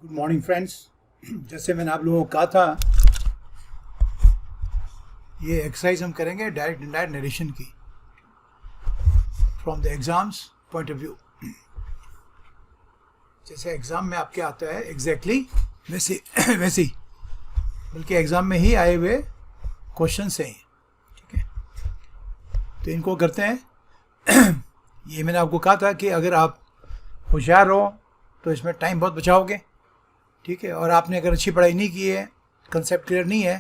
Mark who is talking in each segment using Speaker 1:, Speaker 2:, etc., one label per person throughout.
Speaker 1: Good morning friends. जैसे मैंने आप लोगों को कहा था, ये एक्सरसाइज हम करेंगे डायरेक्ट इनडायरेक्ट नरेशन की from the exams point of view. जैसे एग्ज़ाम में आपके आता है एग्जैक्टली वैसे वैसे ही, बल्कि एग्ज़ाम में ही आए हुए क्वेश्चन से ही, ठीक है। तो इनको करते हैं। ये मैंने आपको कहा था कि अगर आप होशियार हो तो इसमें टाइम बहुत बचाओगे, ठीक है। और आपने अगर अच्छी पढ़ाई नहीं की है, कंसेप्ट क्लियर नहीं है,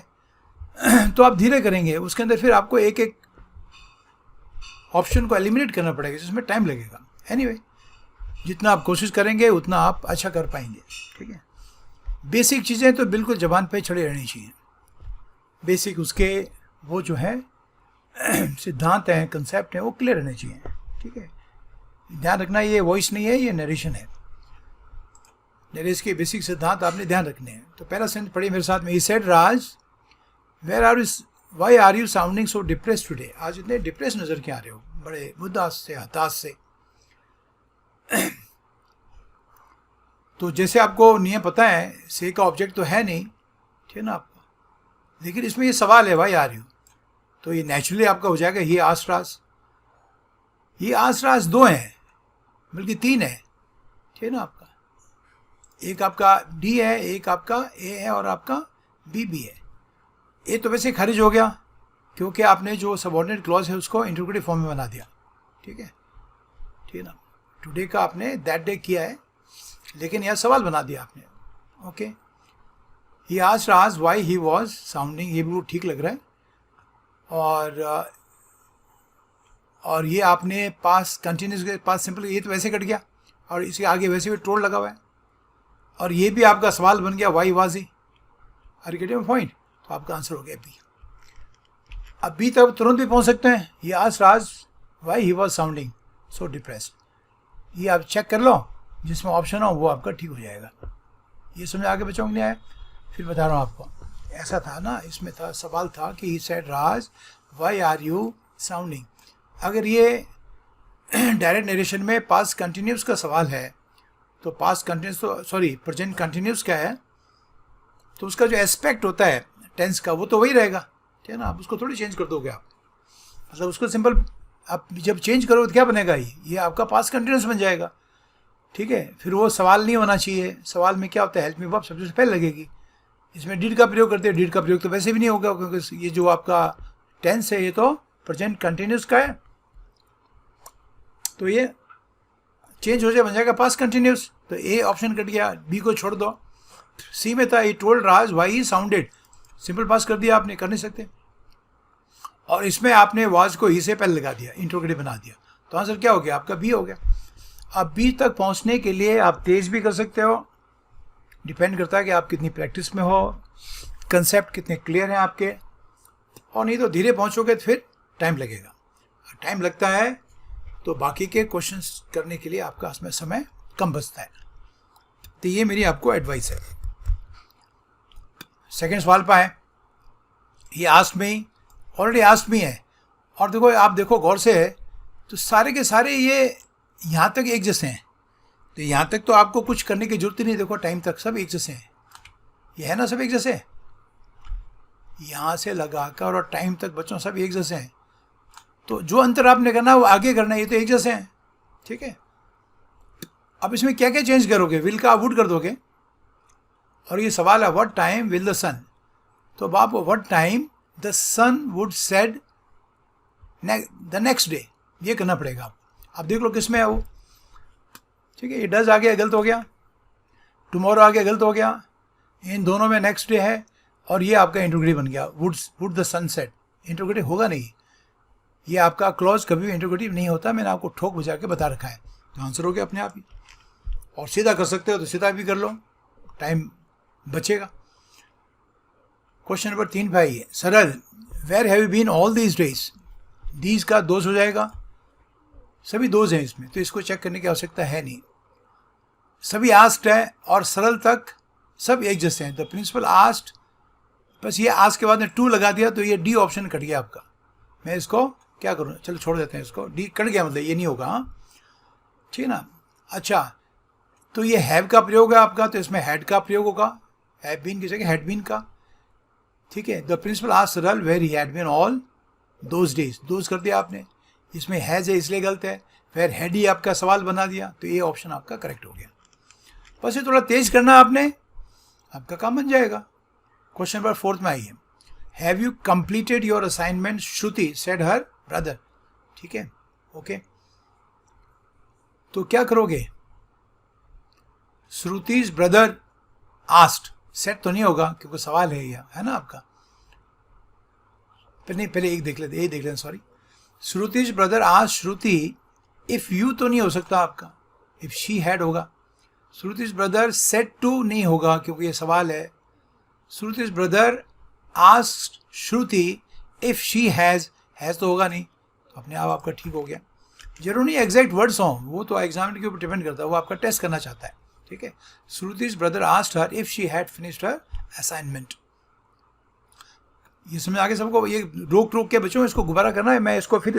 Speaker 1: तो आप धीरे करेंगे। उसके अंदर फिर आपको एक एक ऑप्शन को एलिमिनेट करना पड़ेगा, जिसमें टाइम लगेगा। एनीवे, जितना आप कोशिश करेंगे उतना आप अच्छा कर पाएंगे, ठीक है। बेसिक चीज़ें तो बिल्कुल ज़बान पे चढ़ी रहनी चाहिए। बेसिक उसके वो जो है सिद्धांत हैं, कंसेप्ट हैं, वो क्लियर रहने चाहिए, ठीक है। ध्यान रखना, ये वॉइस नहीं है, ये नरेशन है। नरेश के बेसिक सिद्धांत आपने ध्यान रखने हैं। तो पहला सेंटेंस पढ़िए मेरे साथ में। He said, Raj where are you, why are you sounding so depress today. आज इतने डिप्रेस नजर क्यों आ रहे हो, बड़े उदास से, हताश से। तो जैसे आपको नियम पता है, से का ऑब्जेक्ट तो है नहीं, ठीक है ना आपका, लेकिन इसमें ये सवाल है वाई आर यू, तो ये नेचुरली आपका हो जाएगा ही आस्क्ड राज। ये आस्क्ड राज दो हैं, बल्कि तीन है, ठीक है ना आपका। एक आपका डी है, एक आपका ए है, और आपका बी भी है। ए तो वैसे खारिज हो गया, क्योंकि आपने जो सबऑर्डिनेट क्लॉज है उसको इंटरोगेटिव फॉर्म में बना दिया, ठीक है, ठीक है ना। टुडे का आपने दैट डे किया है, लेकिन यह सवाल बना दिया आपने, okay. He asked Raj why he was sounding, ये बिल्कुल ठीक लग रहा है। और ये आपने पास कंटिन्यूस के पास सिंपल, ये तो वैसे कट गया, और इसके आगे वैसे भी टोल लगा हुआ है। और ये भी आपका सवाल बन गया why was he, are getting my point. तो आपका आंसर हो गया बी। अब बी तक तुरंत भी पहुंच सकते हैं। ये asked Raj why he was sounding so depressed, ये आप चेक कर लो, जिसमें ऑप्शन हो वो आपका ठीक हो जाएगा। ये समझ आगे बच्चों को नहीं आया, फिर बता रहा हूँ आपको। ऐसा था ना, इसमें था, सवाल था कि he said, Raj why are you sounding. अगर ये डायरेक्ट नरेशन में पास्ट कंटिन्यूस का सवाल है, तो पास्ट कंटिन्यूस तो सॉरी प्रेजेंट कंटिन्यूस क्या है, तो उसका जो एस्पेक्ट होता है टेंस का, वो तो वही रहेगा, ठीक है ना। आप उसको थोड़ी चेंज कर दोगे आप, मतलब उसको सिंपल आप जब चेंज करोगे तो क्या बनेगा, ये आपका पास्ट कंटिन्यूस बन जाएगा, ठीक है। फिर वो सवाल नहीं होना चाहिए। सवाल में क्या होता है, हेल्प मी वर्ब सबसे पहले लगेगी। इसमें डिड का प्रयोग करते हैं, डिड का प्रयोग तो वैसे भी नहीं होगा, क्योंकि ये जो आपका टेंस है ये तो प्रेजेंट कंटिन्यूस का है, तो ये चेंज हो जाए, बन जाएगा पास्ट कंटिन्यूस। तो ए ऑप्शन कट गया, बी को छोड़ दो। सी में था he told Raj why he sounded, simple pass कर दिया आपने, कर नहीं सकते। और इसमें आपने वाज को ही से पहले लगा दिया, इंट्रोगेटिव बना दिया, तो आंसर क्या हो गया आपका, बी हो गया। अब बी तक पहुंचने के लिए आप तेज भी कर सकते हो, डिपेंड करता है कि आप कितनी प्रैक्टिस में हो, कंसेप्ट कितने क्लियर हैं आपके, और नहीं तो धीरे पहुंचोगे तो फिर टाइम लगेगा। टाइम लगता है तो बाकी के क्वेश्चंस करने के लिए आपका इसमें समय कम बचता है। तो ये मेरी आपको एडवाइस है। सेकंड सवाल पर है, ये asked me, already asked me है। और देखो, आप देखो गौर से है, तो सारे के सारे ये यहाँ तक एक जैसे हैं, तो यहाँ तक तो आपको कुछ करने की जरूरत ही नहीं। देखो टाइम तक सब एक जैसे हैं, ये है ना, सब एक जैसे। यहाँ से लगाकर और टाइम तक बच्चों सब एक जैसे हैं। तो जो अंतर आपने करना है वो आगे करना है, ये तो एक जैसे हैं, ठीक है। अब इसमें क्या क्या चेंज करोगे, विल का वुड कर दोगे। और ये सवाल है what time will the sun, तो अब आप what time the sun would said the next day, ये करना पड़ेगा आप। अब देख लो किस में है वो, ठीक है। ये डज आ गया, गलत हो गया। टुमारो आ गया, गलत हो गया। इन दोनों में नेक्स्ट डे है, और ये आपका इंट्रोगेटिव बन गया, would the sun said. Interrogative होगा नहीं, ये आपका क्लॉज कभी भी इंट्रोगेटिव नहीं होता, मैंने आपको ठोक बुझा के बता रखा है। तो आंसर हो गया अपने आप ही। और सीधा कर सकते हो तो सीधा भी कर लो, टाइम बचेगा। क्वेश्चन नंबर 3 भाई, Saral, where have you been all these days. These का दोज हो जाएगा, सभी दोज हैं इसमें, तो इसको चेक करने की आवश्यकता है नहीं। सभी आस्क्ड है, और सरल तक सब एक जैसे हैं। द प्रिंसिपल आस्क्ड, बस ये आस्क के बाद में टू लगा दिया, तो ये डी ऑप्शन कट गया आपका। मैं इसको क्या करूँ, चलो छोड़ देते हैं इसको, डी कट गया, मतलब ये नहीं होगा, हाँ, ठीक है ना। अच्छा, तो ये हैव का प्रयोग है आपका, तो इसमें हैड का प्रयोग होगा, हैव बीन की जगह हैड बीन का, ठीक है। The principal asked Saral where he had been all those days, those कर दिया आपने, इसमें हैज है इसलिए गलत है, वेयर हैड ही आपका सवाल बना दिया, तो ये ऑप्शन आपका करेक्ट हो गया। बस ये थोड़ा तेज करना आपने, आपका काम बन जाएगा। क्वेश्चन नंबर 4 में आइए। Have you completed your assignment Shruti said her brother, ठीक है, ओके। तो क्या करोगे, श्रुतिज ब्रदर आस्क्ड, सेट तो नहीं होगा क्योंकि सवाल है यह, है ना आपका। पहले एक देख लेते, sorry. श्रुतिज brother asked Shruti, if you तो नहीं हो सकता आपका, इफ शी हैड होगा। श्रुतिज ब्रदर सेड टू नहीं होगा क्योंकि ये सवाल है। Shruti's brother asked Shruti if she has तो होगा नहीं, तो अपने आप आपका ठीक हो गया। जरूर नहीं एग्जैक्ट वर्ड्स हों, वो तो एग्जामिनर के ऊपर डिपेंड करता है, वो आपका टेस्ट करना चाहता है, ठीक है। Shruti's brother asked her if she had finished her assignment. ये समझ आगे सबको, ये रोक के बच्चों इसको गुब्बारा करना है। मैं इसको फिर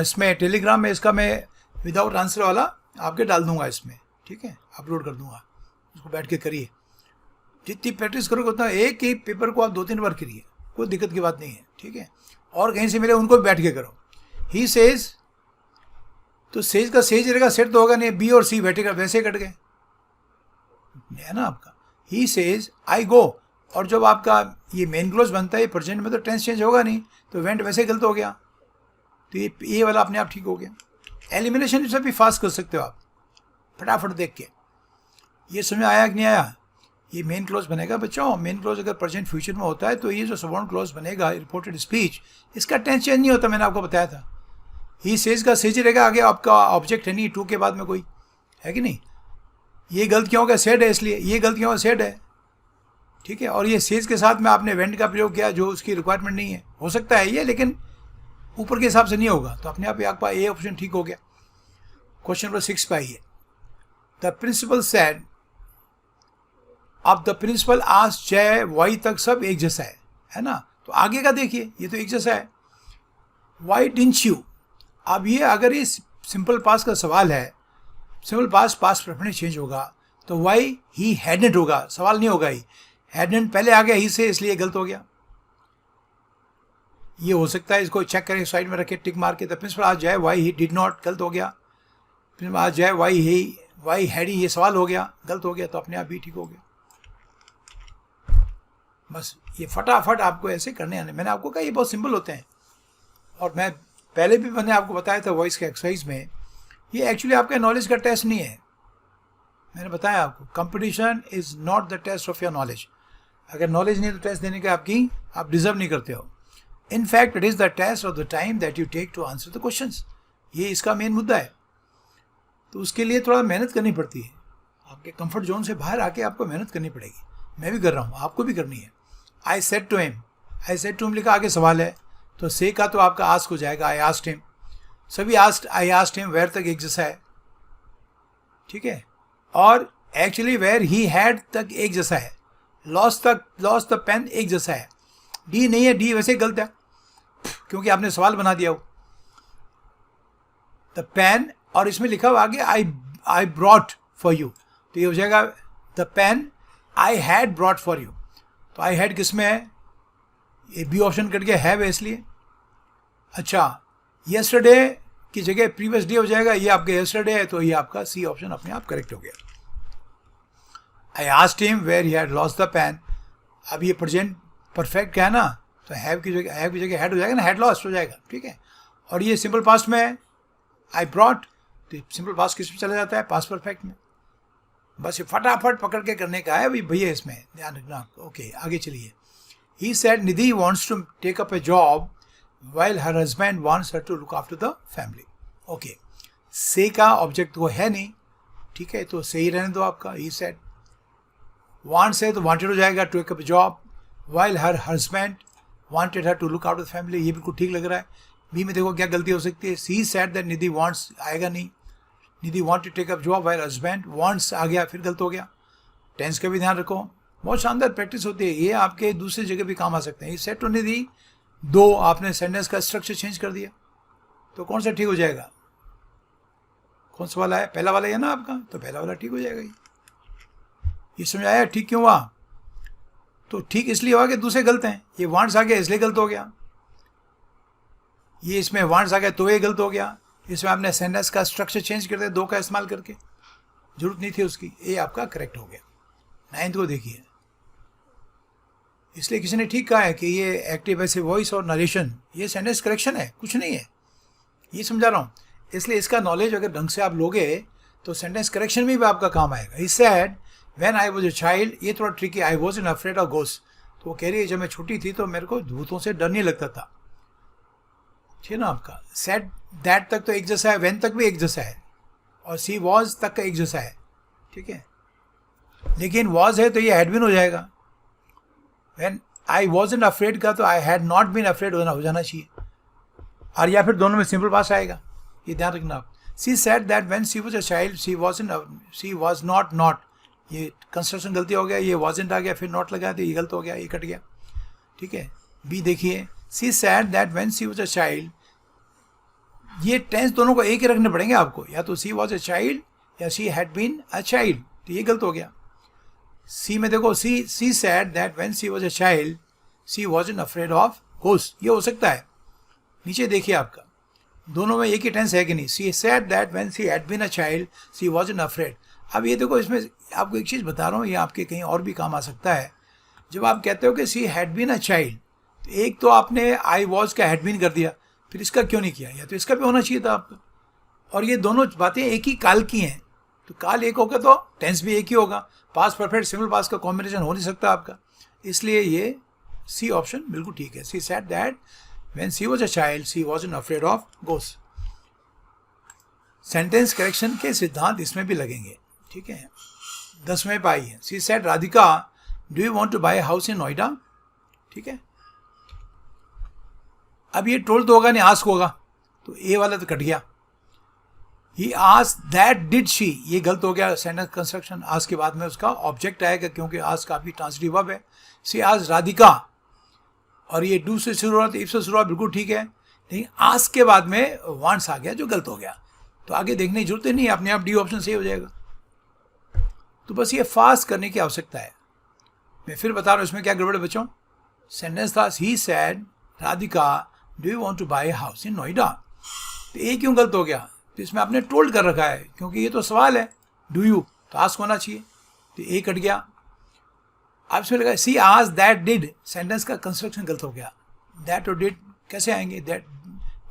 Speaker 1: इसमें टेलीग्राम में इसका मैं विदाउट आंसर वाला आपके डाल दूंगा इसमें, ठीक है, अपलोड कर दूंगा, उसको बैठ के करिए। जितनी प्रैक्टिस करोगे उतना, एक ही पेपर को आप 2-3 बार करिए, कोई दिक्कत की बात नहीं है, ठीक है। और कहीं से मिले उनको भी बैठ के करो। ही सेज, तो सेज का सेज रहेगा, सेट तो होगा नहीं, बी और सी बैठेगा, वैसे कट गए, है ना आपका। ही सेज आई गो, और जब आपका ये मेन क्लोज बनता है प्रेजेंट में, तो टेंस चेंज होगा नहीं, तो वेंट वैसे गलत हो गया, तो ये वाला अपने आप ठीक हो गया। एलिमिनेशन से भी फास्ट कर सकते हो आप, फटाफट देख के। ये समझ आया कि नहीं आया। ये मेन क्लोज बनेगा बच्चों, मेन क्लोज अगर प्रेजेंट फ्यूचर में होता है तो ये जो सबॉर्डिनेट क्लोज बनेगा रिपोर्टेड स्पीच, इसका टेंस चेंज नहीं होता, मैंने आपको बताया था। ही सेज का सेज रहेगा, आगे आपका ऑब्जेक्ट है नहीं, टू के बाद में कोई है कि नहीं। ये गलत क्यों हो गया, सेड है इसलिए, ये गलत क्यों सेड है, ठीक है। और ये सेज के साथ में आपने वेंट का प्रयोग किया जो उसकी रिक्वायरमेंट नहीं है, हो सकता है ये, लेकिन ऊपर के हिसाब से नहीं होगा, तो अपने आप आपका ए ऑप्शन ठीक हो गया। क्वेश्चन नंबर 6 पे आइए। द प्रिंसिपल सेड, अब द प्रिंसिपल आस्क्ड जय वाई तक सब एक जैसा है ना, तो आगे का देखिए, ये तो एक जैसा है। वाई डिडंट यू, अब ये अगर ये सिंपल पास का सवाल है, सिंपल पास परफेक्ट चेंज होगा, तो वाई ही हैडंट होगा, सवाल नहीं होगा। ही हैडंट पहले आ गया ही से, इसलिए गलत हो गया। ये हो सकता है, इसको चेक करें, साइड में रखे टिक मार के। द प्रिंसिपल आस्क्ड जय वाई ही डिड नॉट, गलत हो गया। प्रिंसिपल आस्क्ड जय वाई हैड ही, ये सवाल हो गया, गलत हो गया, तो अपने आप ही ठीक हो गया। बस ये फटाफट आपको ऐसे करने आने, मैंने आपको कहा ये बहुत सिंपल होते हैं, और मैं पहले भी मैंने आपको बताया था वॉइस के एक्सरसाइज में, ये एक्चुअली आपका नॉलेज का टेस्ट नहीं है। मैंने बताया आपको, competition is not the test of your knowledge. अगर नॉलेज नहीं है तो टेस्ट देने के आप डिजर्व नहीं करते हो। In fact it is the test of the time that you take to answer the questions. ये इसका मेन मुद्दा है, तो उसके लिए थोड़ा मेहनत करनी पड़ती है, आपके कंफर्ट जोन से बाहर आके आपको मेहनत करनी पड़ेगी। मैं भी कर रहा हूँ, आपको भी करनी है। आई सेड टू हिम लिखा, आगे सवाल है, तो से का तो आपका आस्क हो जाएगा, आई आस्क्ड हिम। सभी आई आस्क्ड हिम वेयर तक एक जैसा है, ठीक है। और एक्चुअली वेयर ही हैड तक एक जैसा है, लॉस्ट द पेन एक जैसा है। डी नहीं है, डी वैसे गलत है क्योंकि आपने सवाल बना दिया हो। द पेन, और इसमें लिखा हुआ आगे आई ब्रॉट फॉर यू, तो ये हो जाएगा the pen I had brought for you. तो आई हैड किस में है, ये बी ऑप्शन कट गया, हैव है इसलिए। अच्छा, यस्टरडे की जगह प्रीवियस डे हो जाएगा, ये आपके यस्टरडे है, तो ये आपका सी ऑप्शन अपने आप करेक्ट हो गया। I asked him where he had lost the pen, अब ये प्रेजेंट परफेक्ट क्या है ना, तो हैव की जगह हैड हो जाएगा ना, हैड लॉस्ट हो जाएगा, ठीक है। और ये सिंपल पास्ट में है, आई ब्रॉट, तो सिंपल पास्ट किस में चला जाता है, पास्ट परफेक्ट में। बस ये फटाफट पकड़ के करने का है भैया, इसमें ध्यान रखना। ओके, आगे चलिए। He said Nidhi wants to take up a job while her husband wants her to look after the family. Okay, से का ऑब्जेक्ट वो है नहीं, ठीक है, तो सही रहने दो आपका। he said wants है तो wanted हो जाएगा, to take up a job while her husband wanted her to look after the family, ये बिल्कुल ठीक लग रहा है। बी में देखो क्या गलती हो सकती है, he said that Nidhi wants आएगा नहीं, निधि want to take up job while husband wants आ गया, फिर गलत हो गया। टेंस का भी ध्यान रखो, बहुत शानदार प्रैक्टिस होती है, ये आपके दूसरी जगह भी काम आ सकते हैं। he said to निधि, दो आपने सेंटेंस का स्ट्रक्चर चेंज कर दिया, तो कौन सा ठीक हो जाएगा, कौन सा वाला है, पहला वाला है ना आपका, तो पहला वाला ठीक हो जाएगा। ये समझ आया ठीक क्यों हुआ? तो ठीक इसलिए हुआ कि दूसरे गलत हैं। ये वांट्स आ गया इसलिए गलत हो गया, ये इसमें वांट्स आ गया तो ये गलत हो गया। इसमें आपने सेंटेंस का स्ट्रक्चर चेंज कर दिया, दो का इस्तेमाल करके, जरूरत नहीं थी उसकी, ये आपका करेक्ट हो गया। 9th को देखिए, इसलिए किसी ने ठीक कहा है कि ये एक्टिव पैसिव वॉइस और नरेशन ये सेंटेंस करेक्शन है, कुछ नहीं है, ये समझा रहा हूँ। इसलिए इसका नॉलेज अगर ढंग से आप लोगे तो सेंटेंस करेक्शन में भी आपका काम आएगा। He said when I was a child, ये थोड़ा tricky, I wasn't afraid of ghost. तो वो कह रही है जब मैं छोटी थी तो मेरे को भूतों से डर नहीं लगता था, ठीक है ना आपका। सेड दैट तक तो एक जैसा है, व्हेन तक भी एक जैसा है, और सी वॉज तक का एक जैसा है, ठीक है। लेकिन वॉज है तो ये हैड बीन हो जाएगा। व्हेन आई वॉज़न्ट अफ्रेड का तो I had not been afraid हो जाना चाहिए, और या फिर दोनों में सिंपल पास आएगा, ये ध्यान रखना आप। सी said that when she was a child she was not, ये कंस्ट्रक्शन गलती हो गया, ये वॉजेंट आ गया, फिर नॉट लगा दिया, ये गलत हो गया, ये कट गया, ठीक है। बी देखिए, she said that when she was a child, ये टेंस दोनों को एक ही रखने पड़ेंगे आपको, या तो सी वाज अ चाइल्ड या she had been a child, तो ये गलत हो गया। सी में देखो, she said that when she was a child she wasn't afraid of ghost, ये हो सकता है। नीचे देखिए आपका, दोनों में एक ही टेंस है कि नहीं। She said that when she had been a child she wasn't afraid. अब ये देखो, इसमें आपको एक चीज़ बता रहा हूँ, ये आपके कहीं और भी काम आ सकता है। जब आप कहते हो कि she had been a child, तो एक तो आपने आई वॉज का हैड बीन कर दिया, फिर इसका क्यों नहीं किया, या तो इसका भी होना चाहिए था आपका। और ये दोनों बातें एक ही काल की हैं, तो काल एक होगा तो टेंस भी एक ही होगा। पास परफेक्ट सिंपल पास का कॉम्बिनेशन हो नहीं सकता आपका, इसलिए ये सी ऑप्शन बिल्कुल ठीक है। She said that when she was a child she wasn't afraid of ghost. Sentence correction के सिद्धांत इसमें भी लगेंगे, ठीक है। 10वें पे आई है, she said Radhika do you want to buy house in Noida, ठीक है। अब ये टोल तो होगा नहीं, आस्क होगा, तो ए वाला तो कट गया। He ask that did she, ये गलत हो गया सेंटेंस कंस्ट्रक्शन। आस्क के बाद में उसका ऑब्जेक्ट आएगा, क्योंकि आस्क काफी ट्रांसिटिव वर्ब है। सी आस्क राधिका, और ये डू से शुरू हुआ तो इफ से शुरू हुआ, बिल्कुल ठीक है। लेकिन आस्क के बाद में वांट्स आ गया जो गलत हो गया, तो आगे देखने की जरूरत ही नहीं, अपने आप डी ऑप्शन सही हो जाएगा। तो बस ये फास्ट करने की आवश्यकता है। मैं फिर बता रहा हूँ इसमें क्या गड़बड़ है बच्चों। सेंटेंस था he said Radhika do you want to buy house in Noida, तो ये क्यों गलत हो गया? तो इसमें आपने टोल्ड कर रखा है, क्योंकि ये तो सवाल है, डू यू तो आस्क होना चाहिए, तो ए कट गया। अब इसमें लगा सी आस्क दैट डिड, सेंटेंस का कंस्ट्रक्शन गलत हो गया। दैट और डिड कैसे आएंगे? दैट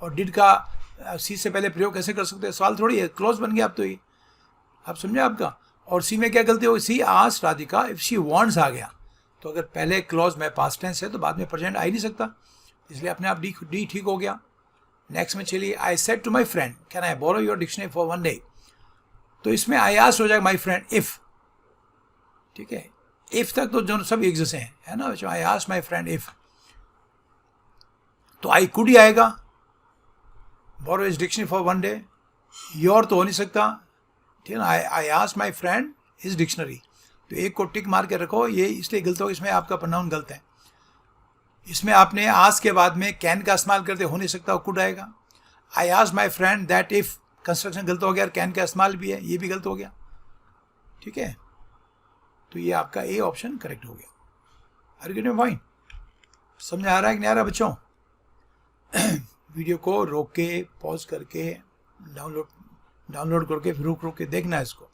Speaker 1: और डिड का सी से पहले प्रयोग कैसे कर सकते हैं? सवाल थोड़ी है, क्लोज बन गया अब तो ये, आप समझे आपका। और सी में क्या गलती होगी? She ask Radhika if she wants आ गया, तो अगर पहले क्लॉज में पास्ट टेंस है तो बाद में प्रेजेंट आ ही नहीं सकता, इसलिए अपने आप डी ठीक हो गया। नेक्स्ट में चलिए, I said to my friend can I borrow your dictionary for 1 day, तो इसमें आई आस्क्ड हो जाएगा माई फ्रेंड इफ, ठीक है। इफ तक तो जो सब एक जैसे हैं, है ना बच्चों। I asked my friend if, तो आई कुड ही आएगा, borrow his dictionary for 1 day. Your तो हो नहीं सकता, ठीक है ना। I asked my friend his dictionary, तो एक को टिक मार के रखो, ये इसलिए गलत हो, इसमें आपका प्रोनाउन गलत है। इसमें आपने आस्क के बाद में कैन का इस्तेमाल करते हो नहीं सकता, कुड आएगा। आई asked my friend that if, construction गलत हो गया, कैन का इस्तेमाल भी है, ये भी गलत हो गया, ठीक है। तो ये आपका ए ऑप्शन करेक्ट हो गया। Are you getting point? समझ आ रहा है कि नहीं आ रहा बच्चों? वीडियो को रोक के, पॉज करके, डाउनलोड करके फिर रुक के देखना है इसको,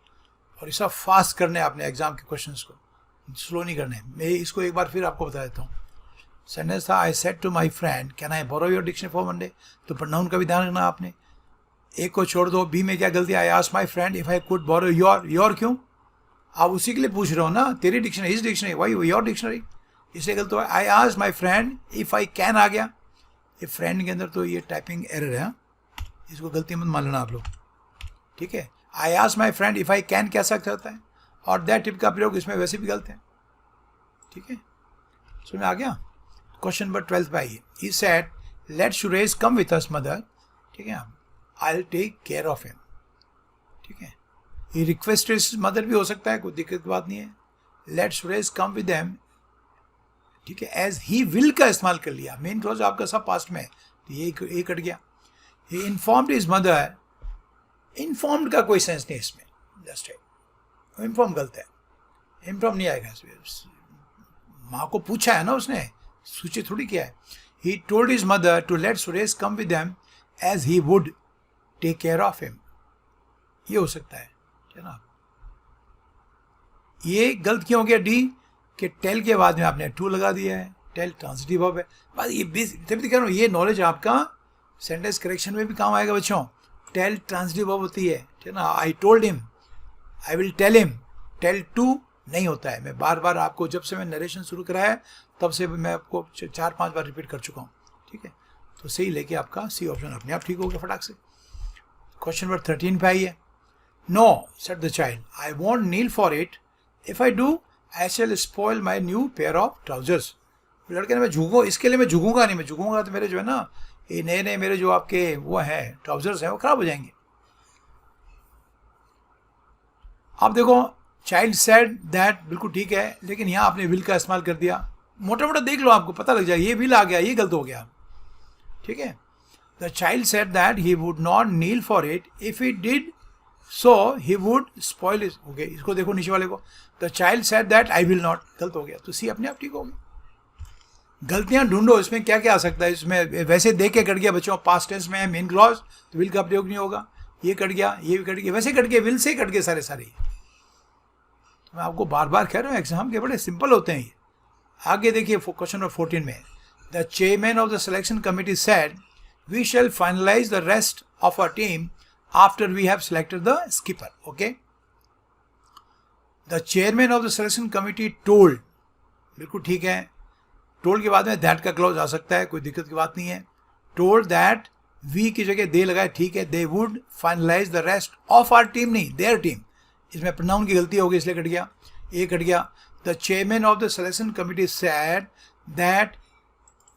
Speaker 1: और ये सब फास्ट करने अपने एग्जाम के क्वेश्चंस को, स्लो नहीं करने। मैं इसको एक बार फिर आपको बता देता हूँ। सेंटेंस था I said to my friend can I borrow your dictionary for 1 day, तो प्रोनाउन का भी ध्यान रखना आपने। एक को छोड़ दो। बी में क्या गलती? I asked my friend if I could borrow your. Your क्यों? आप उसी के लिए पूछ रहे हो ना, तेरी dictionary, his dictionary, why your dictionary, इसलिए गलत हुआ। I asked my friend if I can आ गया, ये फ्रेंड के अंदर तो ये टाइपिंग एरर है, इसको गलती मत मान लेना आप लोग, ठीक है। आई asked my friend if I can कैसा होता है, और दैट टिप का प्रयोग इसमें वैसे भी गलत है, ठीक है। समझ में आ गया? क्वेश्चन नंबर 12 पे आइए। He said let Suresh come with us mother, ठीक है, I will take care of him, ठीक है। ये रिक्वेस्ट मदर भी हो सकता है, कोई दिक्कत की बात नहीं है। Let Suresh come with them, ठीक है। एज ही विल का इस्तेमाल कर लिया, मेन क्लॉज आपका सब पास्ट में है, तो ये कट गया। ही इन्फॉर्म्ड हिज मदर इन्फॉर्म्ड का कोई सेंस नहीं इसमें, जस्ट है इन्फॉर्म गलत है, इन्फॉर्म नहीं आएगा इसमें। माँ को पूछा है ना उसने, सूचित थोड़ी किया है। He told his mother to let Suresh come with them as he would take care of him, ये हो सकता है ना। ये गलत क्यों हो गया डी, कि टेल के बाद में आपने टू लगा दिया है, टेल ट्रांसिटिव वर्ब है। बस ये तभी कह रहा हूँ, ये नॉलेज आपका सेंटेंस करेक्शन में भी काम आएगा बच्चों। टेल ट्रांसिटिव वर्ब होती है, ठीक है ना। I told him, I will tell him, tell to नहीं होता है। मैं बार बार आपको, जब से मैं नरेशन शुरू कराया है तब से मैं आपको 4-5 बार रिपीट कर चुका हूँ, ठीक है। तो सही लेके आपका सी ऑप्शन अपने आप ठीक हो गया फटाक से। क्वेश्चन नंबर 13 पे आई है। No said the child, I won't kneel for it, if I do I shall spoil my new pair of trousers. लड़के ने, मैं झुकूँ इसके लिए, मैं झुकूंगा नहीं, मैं झुकूंगा तो मेरे जो है ना ये नए नए मेरे जो आपके वो हैं ट्राउजर्स हैं वो खराब हो जाएंगे। आप देखो चाइल्ड सेड दैट, बिल्कुल ठीक है, लेकिन यहाँ आपने विल का इस्तेमाल कर दिया। मोटा मोटा देख लो, आपको पता लग जाए ये विल आ गया, ये गलत हो गया, ठीक है। The child said that he would not kneel for it, if he did so he would spoil it. Okay, इसको देखो नीचे वाले को, the child said that I will not, गलत हो गया, तो सी अपने आप ठीक हो गया। गलतियां ढूंढो, इसमें क्या क्या आ सकता है। इसमें वैसे देख के कट गया बच्चों, पास्ट टेंस में है मेन क्लॉज, तो विल का प्रयोग नहीं होगा। ये कट गया, ये भी कट गया, वैसे कट गए, विल से कट गए सारे सारे। तो मैं आपको बार बार कह रहा हूँ एग्जाम के बड़े सिंपल होते हैं ये। आगे देखिए क्वेश्चन नंबर 14 में, the chairman of the selection committee said we shall finalise the rest of our team after we have selected the skipper. Okay, the chairman of the selection committee told, बिल्कुल ठीक है। Told के बाद में that का clause आ सकता है, कोई दिक्कत की बात नहीं है। टोल्ड दैट, वी की जगह दे लगाए, ठीक है। They would finalise the rest of our team, नहीं देयर टीम, इसमें प्रोनाउन की गलती होगी इसलिए कट गया, ये कट गया। The chairman of the selection committee said that,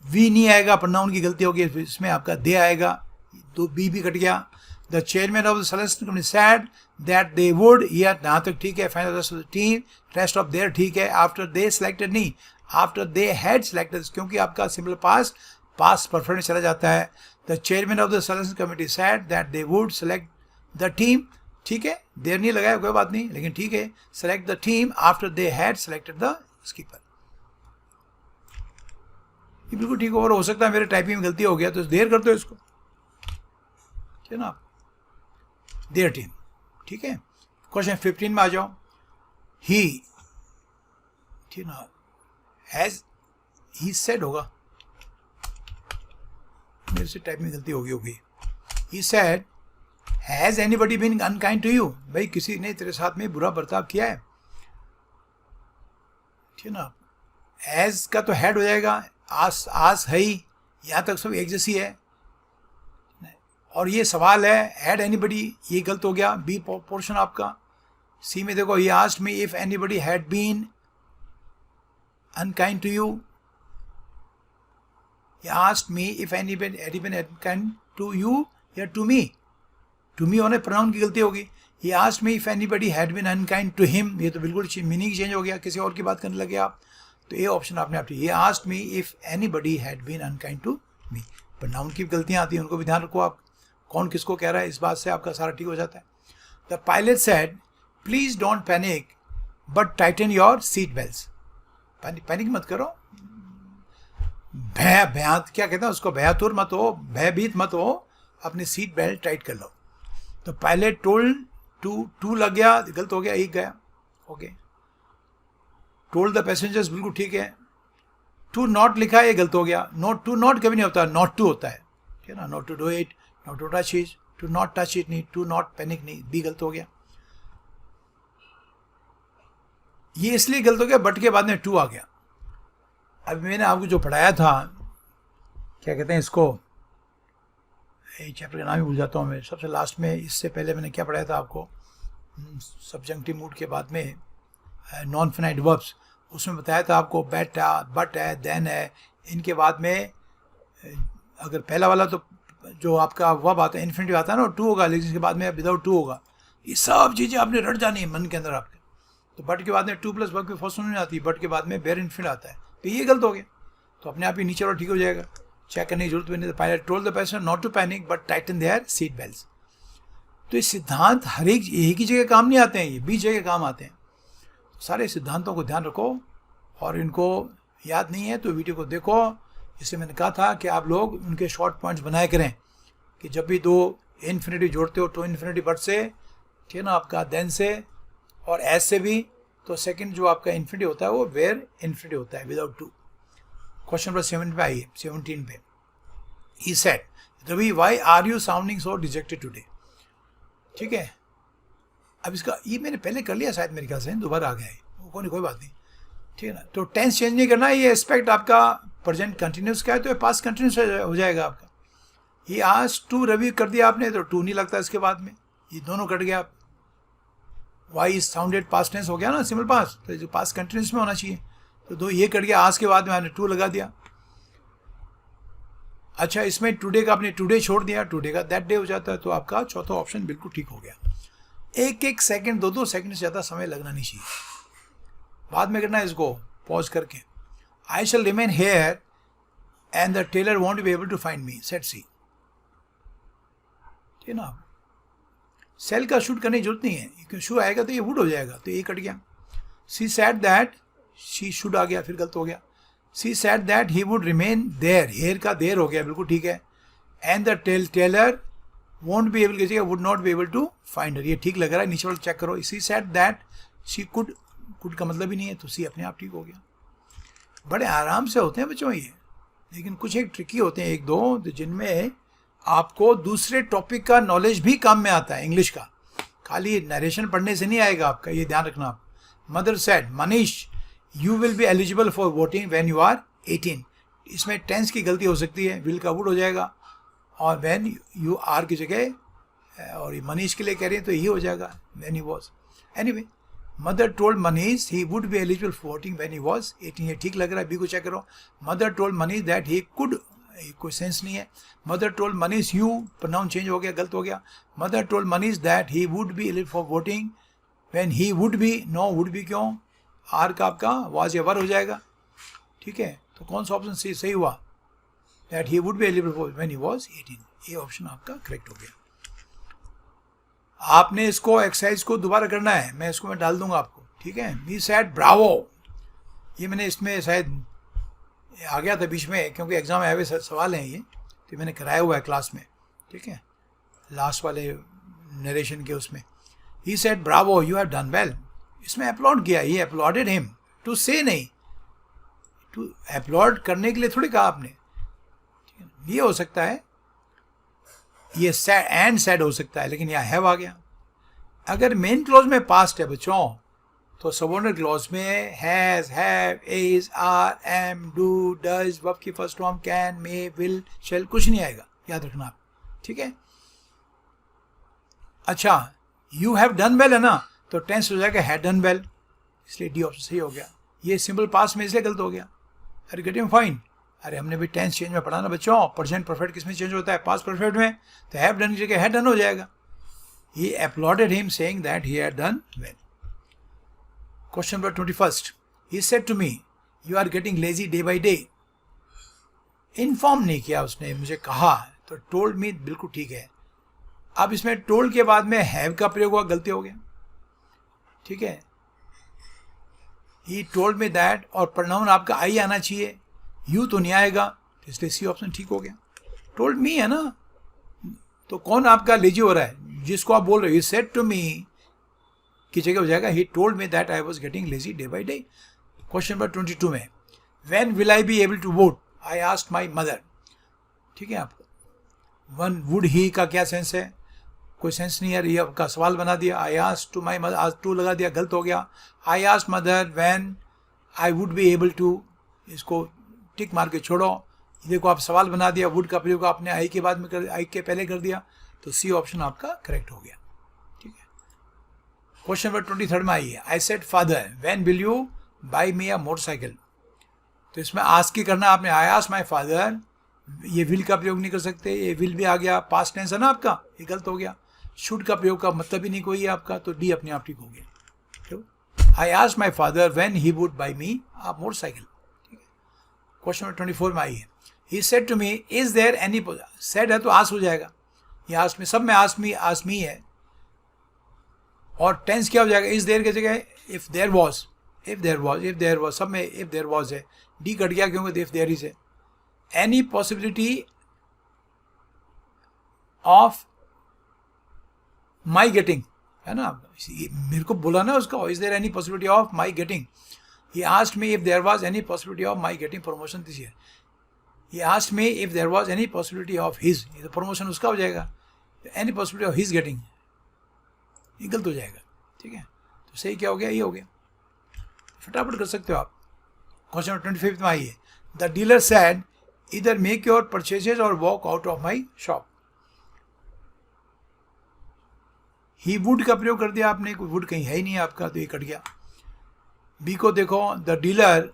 Speaker 1: we नहीं आएगा, प्रोनाउन की गलती होगी, इसमें आपका दे आएगा, तो बी भी कट गया। The chairman of the selection committee said that they would, यह यहाँ तक ठीक है। Final rest of the team, rest of their ठीक है। आफ्टर दे सिलेक्टेड नहीं, आफ्टर दे हैड सिलेक्टेड, क्योंकि आपका सिंपल पास्ट परफेक्ट में चला जाता है। The chairman of the selection committee said that they would select the team, ठीक है, देर नहीं लगाया, कोई बात नहीं, लेकिन ठीक है। Select the team after they had selected the skipper, ये बिल्कुल ठीक हो। और हो सकता है मेरे टाइपिंग में गलती हो गया, तो देर कर दो इसको, ठीक है ना, देयर टीम, ठीक है। क्वेश्चन 15 में आ जाओ। ही, ठीक ना, हैज, ही सेड होगा, मेरे से टाइप में गलती होगी। He said has anybody been unkind to you, भाई किसी ने तेरे साथ में बुरा बर्ताव किया है, ठीक ना। हैज का तो हेड हो जाएगा, आस है ही, यहाँ तक सब एक जैसी है। और ये सवाल है हैड एनीबडी, ये गलत हो गया, बी पोर्शन आपका। सी में देखो, he asked me if anybody had been unkind to you, he asked me if anybody had been unkind to you या to me, to me होने pronoun की गलती होगी। he asked me if anybody had been unkind to him, ये तो बिल्कुल meaning change हो गया, किसी और की बात करने लगे आप, तो ये ऑप्शन आपने आप, he asked me if anybody had been unkind to me। pronoun की गलतियाँ आती हैं, उनको भी ध्यान रखो आप, कौन किसको कह रहा है, इस बात से आपका सारा ठीक हो जाता है। the pilot said please don't panic but tighten your seat belts, panic मत करो, भयात क्या कहते हैं उसको, भयातुर मत हो, भयभीत मत हो, अपनी सीट बेल्ट टाइट कर लो। तो पायलट टोल्ड टू लग गया, गलत हो गया, एक गया। ओके, टोल्ड द पैसेंजर्स, बिल्कुल ठीक है। टू नॉट लिखा है, ये गलत हो गया। नॉट टू नॉट कभी नहीं होता, नॉट टू होता है, ठीक है ना। Not to do it, not to touch it, to not touch it नहीं, टू नॉट पैनिक नहीं, बी गलत हो गया। ये इसलिए गलत हो गया, बट के बाद में टू आ गया। अभी मैंने आपको जो पढ़ाया था, क्या कहते हैं इसको, चैप्टर का नाम ही भूल जाता हूँ मैं, सबसे लास्ट में, इससे पहले मैंने क्या पढ़ाया था आपको, सब्जंक्टिव मूड के बाद में नॉन फाइनाइट वर्ब्स, उसमें बताया था आपको बैट है, बट है, देन है, इनके बाद में अगर पहला वाला तो जो आपका वर्ब आता है इन्फिनिटिव आता है ना, टू होगा, लेकिन इसके बाद में विदाउट टू होगा। ये सब चीज़ें आपने रट जानी है मन के अंदर आपके। तो बट के बाद में टू प्लस वर्ब की फर्स्ट नहीं आती, बट के बाद में बेर इन्फिनिट आता है, तो ये गलत हो गया। तो अपने आप ही नीचे वाला ठीक हो जाएगा, चेक करने की जरूरत भी नहीं। Pilot told the passenger not to panic but tighten their seat belts. तो ये सिद्धांत हर एक ही जगह काम नहीं आते हैं, ये 20 जगह काम आते हैं। तो सारे सिद्धांतों को ध्यान रखो, और इनको याद नहीं है तो वीडियो को देखो। इसलिए मैंने कहा था कि आप लोग उनके शॉर्ट पॉइंट्स बनाया करें कि जब भी दो इन्फिनिटी जोड़ते हो, टू इन्फिनिटी बट से, ठीक है ना आपका, देन से और एस से भी, तो सेकंड जो आपका इन्फिनिटी होता है वो वेयर इन्फिनिटी होता है विदाउट टू। क्वेश्चन नंबर 7 पे आइए, 17 पे। He said, Ravi why are you sounding so dejected today. ठीक है, अब इसका ये मैंने पहले कर लिया शायद, मेरे ख्याल से दोबारा आ गया है, कोई बात नहीं, ठीक है ना। तो टेंस चेंज नहीं करना, ये एस्पेक्ट आपका प्रेजेंट कंटिन्यूस का है तो पास्ट कंटिन्यूस हो जाएगा आपका। ये आज टू रवि कर दिया आपने तो टू नहीं लगता इसके बाद में, ये दोनों कट गया। वाई साउंडेड पास्ट टेंस हो गया ना, सिंपल पास्ट, तो जो पास्ट कंटिन्यूस में होना चाहिए, तो दो ये कट गया, आज के बाद में आपने टू लगा दिया। अच्छा, इसमें टुडे का आपने टुडे छोड़ दिया, टुडे का दैट डे हो जाता है, तो आपका चौथा ऑप्शन बिल्कुल ठीक हो गया। एक एक सेकंड, दो सेकंड से ज़्यादा समय लगना नहीं चाहिए, बाद में करना है इसको पॉज करके। I shall remain here and the tailor won't be able to find me, set C. ठीक है ना, सेल का शूट करने की जरूरत नहीं है, क्योंकि शू आएगा तो ये वुड हो जाएगा, तो ये कट गया। She said that, she should आ गया, फिर गलत हो गया। She said that he would remain there, here का देयर हो गया, बिल्कुल ठीक है। And the tailor won't be able की जगह would not be able to find her, ये ठीक लग रहा है, नीचे वाला चेक करो। She said that she could का मतलब ही नहीं है, तो सी अपने आप ठीक हो गया। बड़े आराम से होते हैं बच्चों ये, लेकिन कुछ एक ट्रिकी होते हैं एक दो, तो जिनमें आपको दूसरे टॉपिक का नॉलेज भी काम में आता है, इंग्लिश का, खाली नरेशन पढ़ने से नहीं आएगा आपका, ये ध्यान रखना आप। Mother said, Manish you will be eligible for voting when you are 18। इसमें टेंस की गलती हो सकती है, विल का वुड हो जाएगा, और व्हेन यू आर की जगह, और ये मनीष के लिए कह रही है तो यही हो जाएगा, when he was. Anyway, mother told Manish he would be eligible for voting when he was 18, ये ठीक लग रहा है, बी को चेक करो। Mother told Manish that he could, कोई सेंस नहीं है। Mother told Manish, you pronoun change हो गया, गलत हो गया। Mother told Manish that he would be eligible for voting when he would be, no would be क्यों, आर का आपका वाज या वर हो जाएगा, ठीक है। तो कौन सा ऑप्शन सही हुआ, that he would be eligible for when he was 18, ये ऑप्शन आपका करेक्ट हो गया। आपने इसको एक्सरसाइज को दोबारा करना है, मैं इसको मैं डाल दूंगा आपको, ठीक है। ही सेड ब्रावो, ये मैंने इसमें शायद आ गया था बीच में, क्योंकि एग्जाम आए हुए सवाल हैं ये, तो मैंने कराया हुआ है क्लास में, ठीक है, लास्ट वाले नरेशन के उसमें। He said Bravo you have done well, इसमें अपलॉड किया, ये अपलॉडेड हिम, टू से नहीं, टू अपलॉड करने के लिए थोड़ी कहा आपने, ये हो सकता है, ये सैड एंड सैड हो सकता है, लेकिन यहाँ हैव आ गया। अगर मेन क्लॉज में पास्ट है बच्चों, तो सबऑर्डिनेट क्लॉज में has, have, is, are, am, do, does, verb की first form, can, may, will, shall, कुछ नहीं आएगा, याद रखना आप, ठीक है। अच्छा, यू हैव डन वेल है ना, तो टेंस हो जाएगा हैड डन वेल, इसलिए डी ऑप्शन सही हो गया। ये सिंपल पास्ट में इसलिए गलत हो गया, अरे गेटिंग फाइन, अरे हमने भी टेंस चेंज में पढ़ा ना बच्चों, प्रेजेंट परफेक्ट किस में चेंज होता है, पास्ट परफेक्ट में, तो हैव डन की जगह हैड डन हो जाएगा। He applauded him saying that he had done well. Question number 21, he said to me you are getting lazy day by day. Inform नहीं किया उसने, मुझे कहा, तो टोल्ड मी बिल्कुल ठीक है। अब इसमें टोल्ड के बाद में हैव का प्रयोग हुआ, गलती हो गया, ठीक है। ही टोल्ड मी दैट, और प्रोनाउन आपका आई आना चाहिए, यू तो नहीं आएगा, तो इसलिए सी ऑप्शन ठीक हो गया। टोल्ड मी है ना, तो कौन आपका लेजी हो रहा है, जिसको आप बोल रहे हो, ही सेड टू मी की जगह हो जाएगा he told me that I was getting lazy day by day. Question number 22 में, when will I be able to vote, I asked my mother, ठीक है। आपको वन वुड ही का क्या सेंस है, कोई सेंस नहीं है, ये आपका सवाल बना दिया। I asked to my mother, आज टू लगा दिया, गलत हो गया। I asked mother when I would be able to, इसको टिक मार के छोड़ो, देखो आप सवाल बना दिया, वुड का प्रयोग आपने आई के बाद में कर, आई के पहले कर दिया, तो सी ऑप्शन आपका करेक्ट हो गया, ठीक है। क्वेश्चन नंबर 23 में आई है, I said father when will you by me a motorcycle. तो इसमें आस्क की करना आपने, आई आस्क्ड माय फादर, ये विल का प्रयोग नहीं कर सकते, ये विल भी आ गया, पास्ट टेंस है ना आपका, ये गलत हो गया। शुड का प्रयोग का मतलब ही नहीं कोई है आपका, तो डी अपने आप ठीक हो गया। I asked my father when he would buy me a motorcycle, ठीक है। क्वेश्चन नंबर 24 में आई है, he said to me is there any, said है तो आस्क हो जाएगा, ये आस्क में, सब में आस्क मी है, और टेंस क्या हो जाएगा, इज देयर की जगह if there was, if there was, सब में इफ देयर वाज है, डी कट गया क्योंकि इफ देयर इज है। Any possibility of my getting, है ना, मेरे को बोला ना उसका, is there any possibility of my getting, he asked me if there was any possibility of my getting promotion this year, he asked me if there was any possibility of his, ये तो promotion उसका हो जाएगा, any possibility of his getting, ये गलत हो जाएगा, ठीक है। तो सही क्या हो गया, ये हो गया, फटाफट कर सकते हो आप। क्वेश्चन 25 में आइए, द डीलर सैड इधर मेक योर परचेजेज और walk out of my shop. He would का प्रयोग कर दिया आपने, कोई वुड कहीं है ही नहीं आपका, तो ये कट गया। बी को देखो, द डीलर,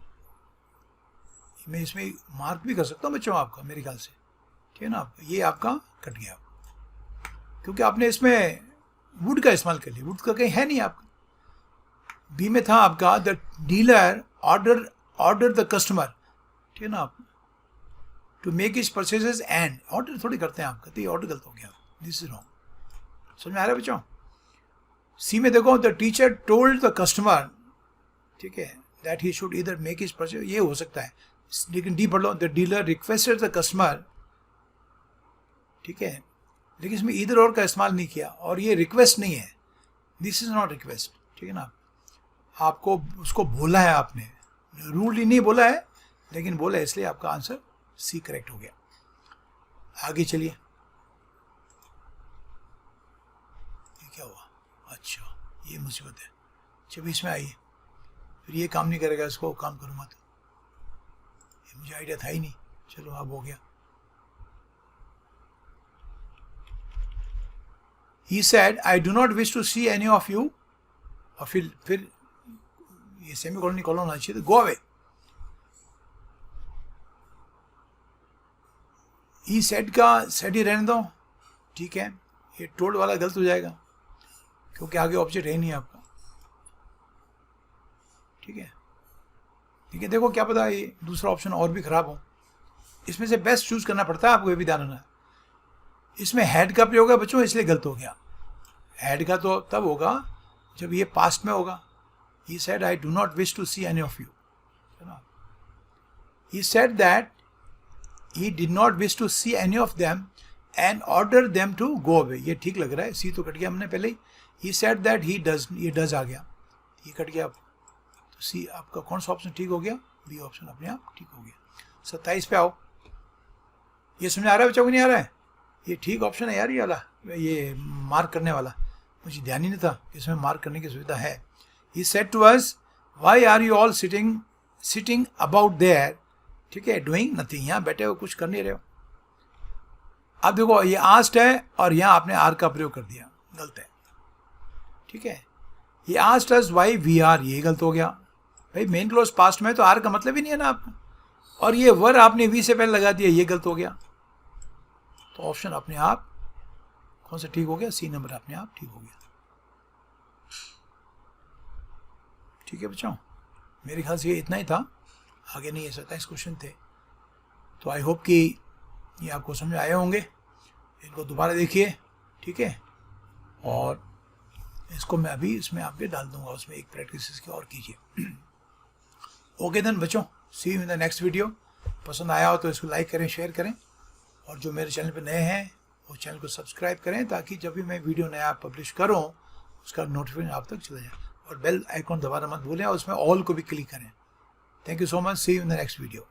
Speaker 1: मैं इसमें मार्क भी कर सकता हूँ बच्चों आपका, मेरे ख्याल से, ठीक है ना, ये आपका कट गया क्योंकि आपने इसमें वुड का इस्तेमाल कर लिया, वुड का कहीं है नहीं आपका। बी में था आपका the dealer order the customer, ठीक है ना, आप to make his purchases and, order थोड़ी करते हैं आपका, तो ये ऑर्डर गलत हो गया, दिस इज रॉन्ग। समझ में आ रहा है बच्चों। सी में देखो, the teacher told the customer, ठीक है, दैट ही शुड इधर मेक हिज परचेज, ये हो सकता है, लेकिन डी पढ़ लो, the dealer requested the customer, ठीक है, लेकिन इसमें इधर और का इस्तेमाल नहीं किया, और ये रिक्वेस्ट नहीं है, दिस इज नॉट रिक्वेस्ट, ठीक है ना, आपको उसको बोला है आपने, रूडली नहीं बोला है, लेकिन बोला है, इसलिए आपका आंसर सी करेक्ट हो गया। आगे चलिए, ये क्या हुआ, अच्छा ये मुसीबत है, 26 में आइए, फिर ये काम नहीं करेगा, इसको काम करूँगा तो, ये मुझे आइडिया था ही नहीं, चलो अब हो गया। He said, I do not wish to see any of you, और फिर ये सेमीकोलन नहीं कॉलन होना चाहिए, गो अवे। ही सेड का सेड ही रहने दो, ठीक है, ये टोल्ड वाला गलत हो जाएगा क्योंकि आगे ऑब्जेक्ट है ही नहीं आपका, ठीक है। ठीक है, देखो क्या पता ये दूसरा ऑप्शन और भी खराब हो, इसमें से बेस्ट चूज करना पड़ता है आपको, ये भी ध्यान रखना। इसमें हैड का प्रयोग है बच्चों, इसलिए गलत हो गया। हैड का तो तब होगा जब ये पास्ट में होगा। He said, I do not wish to see any of you. He said that he did not wish to see any of them and ordered them to go away. ये ठीक लग रहा है, सी तो कट गया हमने पहले ही। He said that he does, ये does आ गया, ये कट गया। तो सी आपका कौन सा ऑप्शन ठीक हो गया, बी ऑप्शन अपने आप ठीक हो गया। 27 पे आओ, ये समझ आ रहा है बच्चों को, नहीं आ रहा है? ये ठीक ऑप्शन है यार, ये वाला, ये मार्क करने वाला, मुझे ध्यान ही नहीं था इसमें मार्क करने की सुविधा है। He said to us, why are you all sitting about there, ठीक है, doing nothing, यहाँ बैठे हो कुछ कर नहीं रहे हो। अब देखो ये आस्ट है और यहाँ आपने आर का प्रयोग कर दिया, गलत है, ठीक है। ये asked us why we are, ये गलत हो गया भाई, मेन क्लोज पास्ट में तो आर का मतलब ही नहीं है ना आपका, और ये वर आपने वी से पहले लगा दिया, ये गलत हो गया। तो ऑप्शन अपने आप कौन सा ठीक हो गया, सी नंबर अपने आप ठीक हो गया। ठीक है बच्चों, मेरे ख्याल से ये इतना ही था, आगे नहीं, ये 27 क्वेश्चन थे। तो आई होप कि ये आपको समझ आए होंगे, इनको दोबारा देखिए, ठीक है, और इसको मैं अभी इसमें आपके डाल दूंगा, उसमें एक प्रैक्टिस इसकी और कीजिए। ओके देन बच्चों, see you in the next video. पसंद आया हो तो इसको लाइक करें, शेयर करें, और जो मेरे चैनल पर नए हैं वो चैनल को सब्सक्राइब करें, ताकि जब भी मैं वीडियो नया पब्लिश करूँ उसका नोटिफिकेशन आप तक चला जाए। और बेल आइकॉन दबाना मत भूलें, और उसमें ऑल को भी क्लिक करें। Thank you so much, see you in the next video.